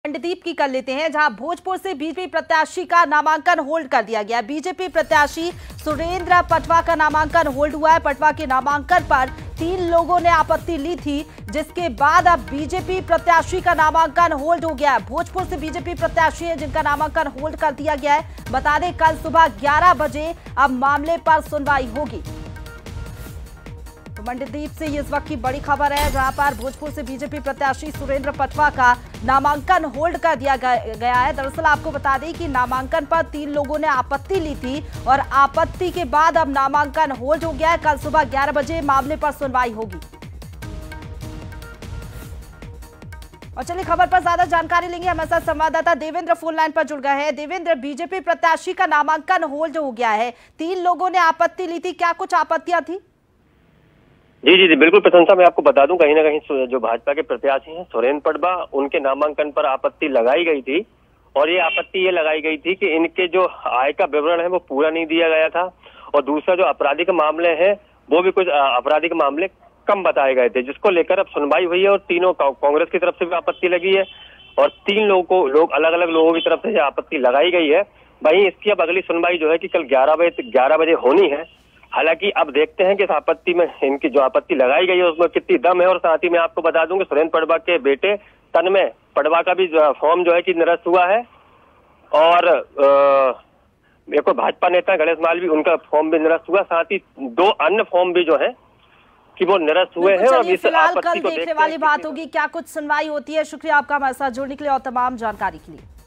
मंडदीप की कर लेते हैं, जहां भोजपुर से बीजेपी प्रत्याशी का नामांकन होल्ड कर दिया गया। बीजेपी प्रत्याशी सुरेंद्र पटवा का नामांकन होल्ड हुआ है। पटवा के नामांकन पर 3 लोगों ने आपत्ति ली थी, जिसके बाद अब बीजेपी प्रत्याशी का नामांकन होल्ड हो गया है। भोजपुर से बीजेपी प्रत्याशी है जिनका नामांकन होल्ड कर दिया गया है। बता दें कल सुबह 11 बजे अब मामले पर सुनवाई होगी। तो मंडदीप से इस वक्त की बड़ी खबर है, जहां पर भोजपुर से बीजेपी प्रत्याशी सुरेंद्र पटवा का नामांकन होल्ड कर दिया गया है। दरअसल आपको बता दें कि नामांकन पर 3 लोगों ने आपत्ति ली थी और आपत्ति के बाद अब नामांकन होल्ड हो गया है। कल सुबह 11 बजे मामले पर सुनवाई होगी। और चलिए खबर पर ज्यादा जानकारी लेंगे, हमारे साथ संवाददाता देवेंद्र फोन लाइन पर जुड़ गए हैं। देवेंद्र, बीजेपी प्रत्याशी का नामांकन होल्ड हो गया है, 3 लोगों ने आपत्ति ली थी, क्या कुछ आपत्तियां थी? जी जी जी बिल्कुल प्रशंसा, मैं आपको बता दूं कहीं ना कहीं जो भाजपा के प्रत्याशी हैं सुरेंद्र पटवा, उनके नामांकन पर आपत्ति लगाई गई थी। और ये आपत्ति ये लगाई गई थी कि इनके जो आय का विवरण है वो पूरा नहीं दिया गया था, और दूसरा जो आपराधिक मामले हैं वो भी कुछ आपराधिक मामले कम बताए गए थे, जिसको लेकर अब सुनवाई हुई है। और तीनों कांग्रेस की तरफ से भी आपत्ति लगी है और 3 लोग अलग अलग लोगों की तरफ से आपत्ति लगाई गई है। वहीं इसकी अब अगली सुनवाई जो है कि कल 11 बजे होनी है। हालांकि अब देखते हैं कि इस आपत्ति में, इनकी जो आपत्ति लगाई गई है उसमें कितनी दम है। और साथ ही मैं आपको बता दूं कि सुरेंद्र पटवा के बेटे तन्मय पटवा का भी फॉर्म जो है कि निरस्त हुआ है। और एक भाजपा नेता गणेश मालवी, उनका फॉर्म भी निरस्त हुआ। साथ ही 2 अन्य फॉर्म भी जो है कि वो निरस्त हुए हैं। और फिलहाल कल देखने वाली बात होगी क्या कुछ सुनवाई होती है। शुक्रिया आपका हमारे साथ जुड़ने के लिए और तमाम जानकारी के लिए।